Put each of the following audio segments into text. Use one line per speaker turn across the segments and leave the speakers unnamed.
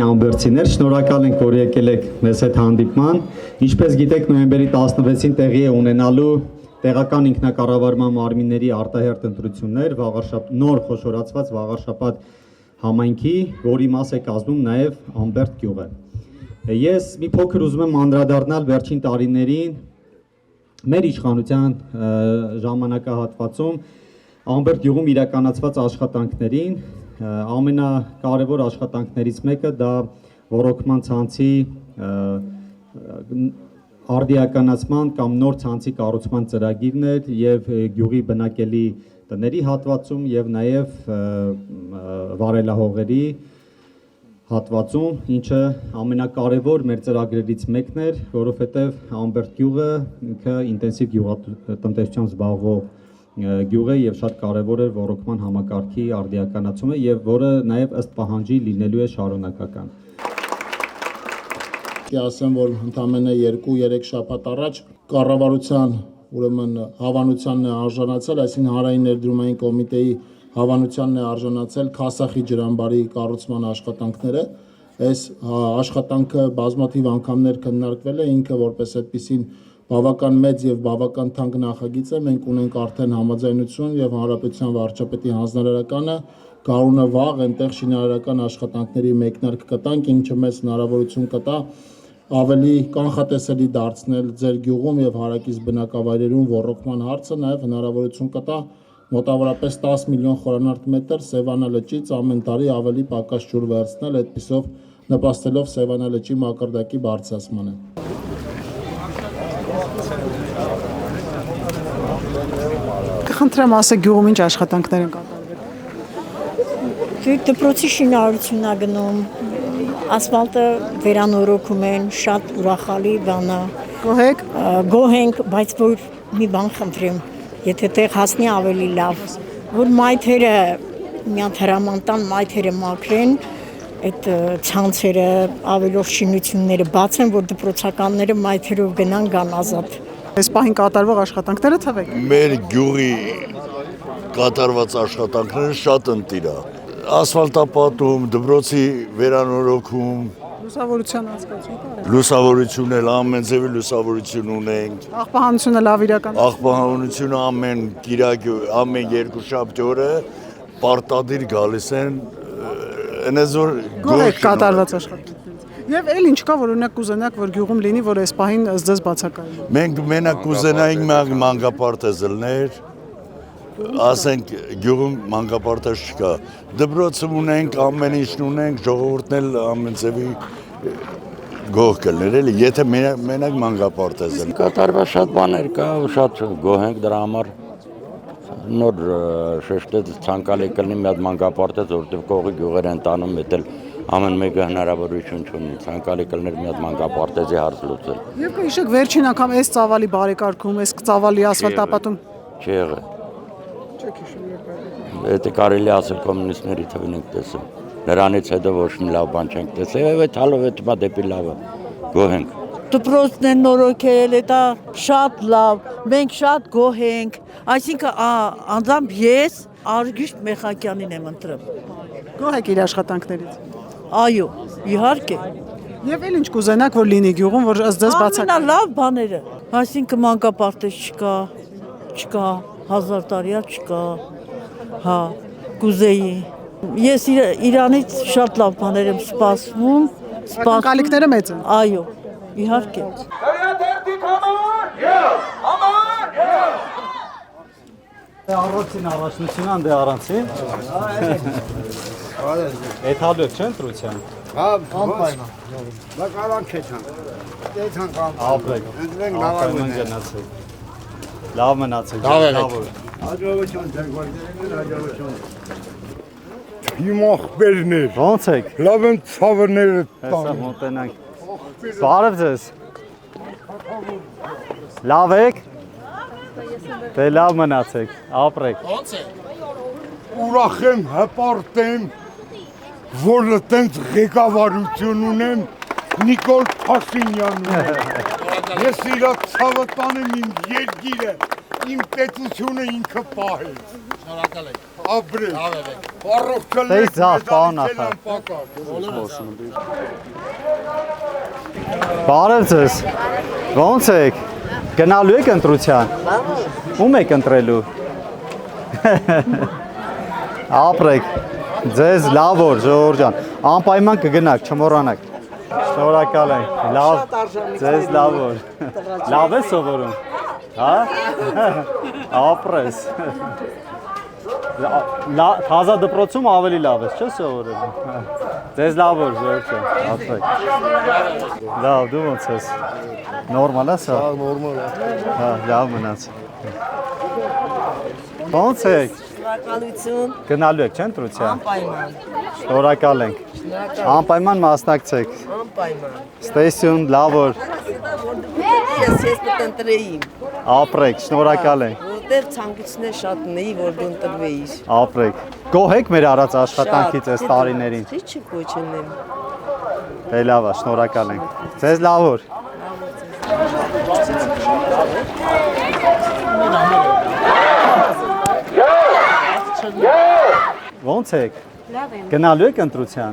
Ամբերցիներ, շնորհակալ ենք, որ եկել եք մեզ հետ հանդիպման։ Ինչպես գիտեք, նոյեմբերի 16-ին տեղի է ունենալու տեղական ինքնակառավարման մարմինների արտահերթ ընտրություններ, նոր խոշորացված Վաղարշապատ համայնքի, որի մաս է կազմում նաև Ամբերդ գյուղը։ Ես մի փոքր ուզում եմ անդրադառնալ վերջին տարիներին մեր իշխանության ժամանակահատվածում Ամբերդ գյուղում իրականացված աշխատանքներին։ Ամենակարևոր աշխատանքներից մեկը դա ոռոգման ցանցի արդիականացման կամ նոր ցանցի կառուցման ծրագիրն էր եւ գյուղի բնակելի տների հատվածում եւ նաեւ վարելահողերի հատվածում, ինչը ամենակարևոր մեր ծրագրերից մեկն էր, որովհետեւ Ամբերդ գյուղը ինքը ինտենսիվ գյուղատնտեսությամբ զբաղվող գյուղ է եւ շատ կարեւոր է ոռոգման համակարգի արդիականացումը եւ որը նաեւ ըստ պահանջի լինելու է շարունակական։
Ասեմ, որ ընդամենը 2-3 շաբաթ առաջ կառավարության ուրեմն հավանությանն է արժանացել, այսինքն հանրային ներդրումային կոմիտեի հավանությանն է արժանացել Քասախի ջրամբարի կառուցման աշխատանքները։ Այս աշխատանքը բազմաթիվ անգամներ քննարկվել է, ինքը որպես այդպիսին բավական մեծ եւ բավական թանկ նախագիծ է, մենք ունենք արդեն համաձայնություն եւ հանրապետության վարչապետի հանձնարարականը գարունը վաղ այնտեղ շինարարական աշխատանքների մեկնարկ կտանք, ինչը մեծ հնարավորություն կտա ավելի կանխատեսելի դարձնել ձեր գյուղում եւ հարակից բնակավայրերում ոռոգման հարցը, նաեւ հնարավորություն կտա մոտավորապես 10 միլիոն խորանարդ մետր Սևանա լճից ամեն տարի ավելի պակաս ջուր վերցնել, այդպիսով նպաստելով Սևանա լճի մակարդակի բարձրացմանը։
Կխնդրեմ ասեք գյուղում ինչ աշխատանքներ են կատարվել։
Դպրոցի շինարարությունն է գնում, ասֆալտը վերանորոգում են, շատ ուրախալի բան է։ Գոհ ենք, բայց որ մի բան խնդրեմ, եթե տեղ հասնի ավելի լավ, որ մայթերը միան հրամանտան մայթերը մաքրեն, այդ ցանցերը ավելորդ շինությունները բացեն, որ դպրոցականները մայթերով գնան գան ազատ։
Այս պահին կատարվող աշխատանքները թվեք։
Մեր գյուղի կատարված աշխատանքները շատ ընտիր է։ Ասֆալտապատում, դպրոցի վերանորոգում,
լուսավորության անցկացում։
Լուսավորություն էլ ամեն ձևի լուսավորություն ունենք։
Աղբահանությունը լավ իրական։
Աղբահանությունը ամեն կիրակ, ամեն երկուշաբթի օրը պարտադիր գալիս են, այնեզոր
գոհ եք կատարված աշխատանքներից։ Եվ էլ ինչ կա, որ օրինակ կուզենաք, որ գյուղում լինի, որ այս պահին ըստ բացակայում։
Մենք մենակ կուզենայինք մանկապարտեզներ, ասենք գյուղում մանկապարտեզ չկա։ Դպրոցը ունենք, ամեն ինչն ունենք, ժողովուրդն էլ ամեն ձևի գոհ կլներ, էլի, եթե մենակ մանկապարտեզ են։
Կատարված շատ բաներ կա, շատ գոհ ենք դրա համար։ Նոր շեշտեց ցանկալի կլինի մի հատ մանկապարտեզ, որտեղ կողի գյուղեր են տանում, էտել ամեն մեկը հնարավորություն չունի, ցանկալի կլներ մի հատ մանկապարտեզի հարց լուծել։
Եվ կհիշեք վերջին անգամ այս ծավալի բարեկարգում, այս ծավալի ասֆալտապատում
չի եղել։
Չեք հիշում։
Դա կարելի ասել կոմունիստների թվին ենք տեսել։ Նրանից հետո ոչ մի լավ բան չենք տեսել, եւ այդ հալով այդ մա դեպի լավը գոհ ենք։
Դպրոցն են նորոգել, դա շատ լավ, մենք շատ գոհ ենք, այսինքն անձամբ ես Արգիշտ Մեխակյանին եմ ընտրում։
Գոհ եք իր աշխատանքներից։
Այո, իհարկե։
Եվ էլ ինչ կուզենաք, որ լինի գյուղում, որ ըստ ձեզ բացակայ։
Ամենալավ բաները, այսինքն մանկապարտեզ չկա, 1000 տարիա չկա, հա, կուզեի։ Ես իրանից շատ լավ բաներ եմ սպասում։
Ակնկալիքները մեծ են։
Այո, իհարկե։
Առողջին առաջնությունն դե առանցի։ Էթալու եք չեն տրության։
Հա, անպայման։ Բայց արան քեչան։ Դեցան կամ։
Ապրեք։
Ընտրենք լավագույնը
գնացեք։ Լավ մնացեք։
Լավ։ Հաջողություն ձեր գործերին, հաջողություն։
Իմ ախպերներ։
Ոնց եք։
Լավ են ցավերները
Հեսա մոտենանք։ Բարև ձեզ։ Լավ եք։ Դե լավ մնացեք, ապրեք։
Ոնց է։
Ուրախ եմ հպարտեմ, որ տենց ղեկավարություն ունեմ Նիկոլ Փաշինյանն։ Ես իրա ցավը տանեմ իմ երկիրը, իմ պետությունը ինքը պահեց։
Շնորհակալ եք։
Ապրեք։
Լավ եք։
Առողջ
Դե ձախ, պարոն նախարար։ Բարև ձեզ։ Ոնց եք։ Գնալու եք ընտրության։ Ում եք ընտրելու։ Ապրեք։ Ձեզ լավ օր, ժողովուրդ ջան։ Անպայման կգնաք, չմոռանաք։ Շնորհակալ եմ։ Լավ։ Ձեզ լավ օր։ Լավ է սովորում։ Հա։ Ապրես։ Թազա դպրոցում ավելի լավ է, չէ՞ սովորում։ Ձեզ լավ օր, ժողովուրդ ջան։ Ապրեք։ Լավ, դու ոնց ես։ Նորմալ է սա։ Հա, նորմալ է։ Հա, լավ մնաց։ Ոնց եք։
Շնորհակալություն։
Գնալու եք, չէ՞ ընտրության։
Անպայման։
Շնորհակալ ենք։ Անպայման մասնակցեք։
Անպայման։
Ստեսյուն, լավ օր։
Ես կընտրեի։
Ապրեք, շնորհակալ ենք։
Որտեղ ցանկություններ շատ ունեի, որ դու ընտրվեիր։
Ապրեք։ Գոհ եք մեր արած աշխատանքից այս տարիներին։
Չի կոչենեմ։
Դե լավ է, շնորհակալ ենք։ Ձեզ լավ օր։ Ոնց եք։
Լավ եմ։
Գնալու եք ընտրության։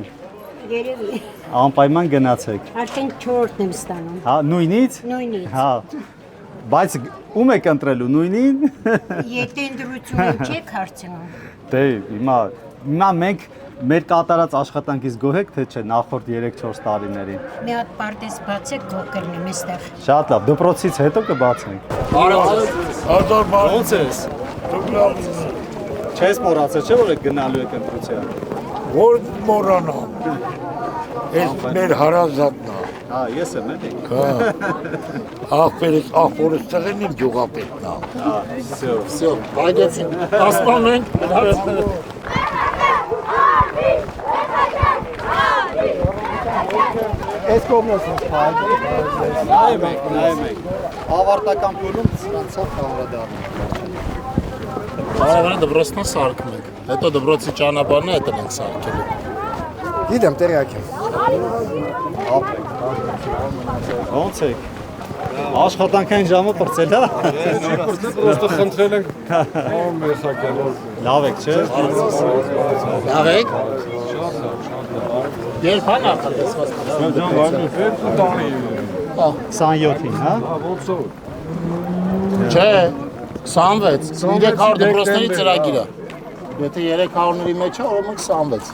Երևի։
Անպայման գնացեք։
Արդեն 4-ն եմ ստանում։
Հա, նույնից։
Նույնից։
Հա։ Բայց ում եք ընտրելու նույնին։
Եթե ընտրությունը չեք հարցնում։
Դե հիմա մենք մեր կատարած աշխատանքից գոհ եք թե չէ նախորդ 3-4 տարիներին։
Մի հատ պարտեզ բացեք, գող կրնեմ այստեղ։
Շատ լավ, դպրոցից հետո կբացենք։
Ոնց ես։
Չես մոռացել, չէ՞ որ եք գնալու եք ընտրության։
Որ մոռանամ։ Այս մեր հարազատն է։
Հա, ես եմ էլի։
Հա։ Ախորից տղեն իմ գյուղապետն է։
Հա, всё։
Всё, բայգեցին։ Ասպան ենք։
Այս կողմից նայում եք։ Ավարտական փուլում սրանցով կանդրադառնանք։
Բարևան դպրոցն սարքում ենք։ Հետո դպրոցի ճանապարհն է այդտեղ ենք սարքելու։
Գիտեմ, տեղյակ եմ։
Ապրեք։ Ոնց եք։ Աշխատանքային ժամը պրծել է։
Պրոստը խնդրել ենք մեխակելով։
Լավ եք, չէ։
Լավ եք։ Երբ հա նախատեսված։
27-ին, հա։
Չէ, 26, 300 դպրոցների ծրագիրը։ Եթե 300-ների մեջ է, ուրեմն 26։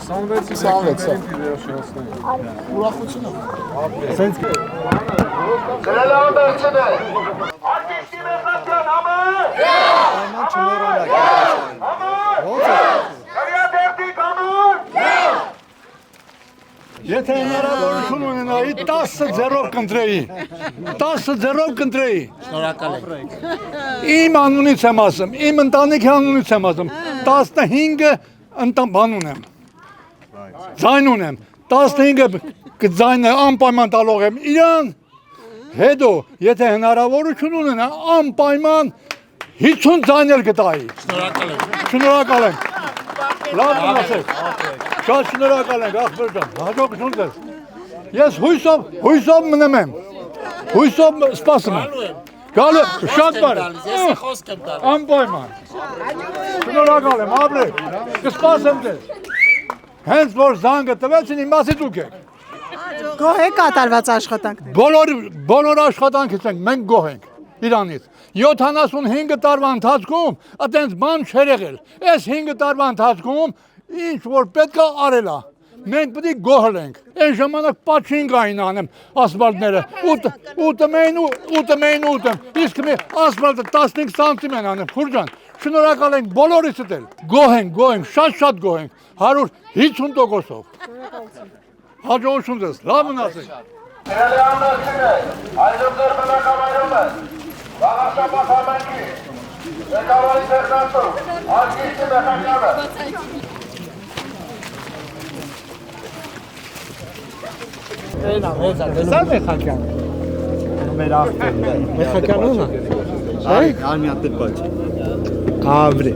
26 է։ Ուրախությունը։
Սենց
Գրելանդերցնե։ Արտիստի մեխական համը։
Այման չմոռանաք։ Ոնց է։
Քրիադերտի կանոն։
Եթե հնարավորություն ունենայի 10-0 կընտրեի։ 10-0 կընտրեի։
Շնորհակալ եմ։
Իմ անունից եմ ասում, իմ ընտանիքի անունից եմ ասում։ 15 բան ունեմ։ Ձայն ունեմ։ 15-ը կձայնը անպայման տալող եմ իրան։ Հետո, եթե հնարավորություն ունենա, անպայման 50 ձայնել կտայի։
Շնորհակալ եմ։
Շնորհակալ եմ։ Լավ մնացեք։ Շատ շնորհակալ ենք, ախպեր ջան, հաջողություն ձեզ։ Ես հույսով մնեմ եմ, հույսով սպասում եմ։ Գալու շատ բարի։
Ես խոսք եմ տալու։
Անպայման։ Շնորհակալ եմ, ապրեք, կսպասեմ ձեզ։ Հենց որ զանգը տվեցին, իմացի դուք եք։
Գոհ եք կատարված աշխատանքներ։
Բոլոր աշխատանքից ենք, մենք գոհ ենք Իրանից։ 75 տարվա ընթացքում այդպես բան չէր եղել։ Այս 5 տարվա ընթացքում ինչ որ պետք է արել է։ Մենք պետք է գոհ ենք։ Այն ժամանակ պատշին կային անեմ ասֆալտները։ Ուտեմ։ Իսկ մի ասֆալտը 15 սանտիմ են անեմ, խուրջան։ Շնորհակալ ենք բոլորիցդ էլ։ Գոհ ենք, շատ գոհ ենք։ 150%-ով։ Հաջողություն ձեզ, լավ մնացեք։
Գրելանդերցնե։ Այժմ ձեր բնակավայրում է։ Վաղաշաբաթ համենքի։ Ղեկավարի տեխնատու։ Արտիստի մեխականը։
Տեսա Մեխակյան։ Մեր ախտերը։ Մեխակյանունը։
Այ, արմիա տպաչ։
Կավրի։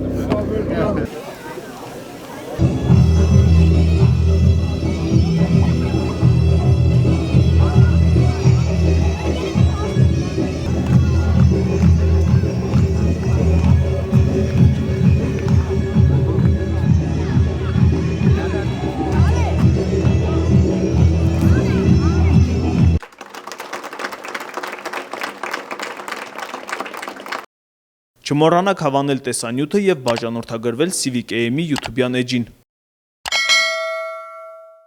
Չմոռանաք հավանել տեսանյութը և բաժանորդագրվել Civic AM-ի YouTube-յան էջին։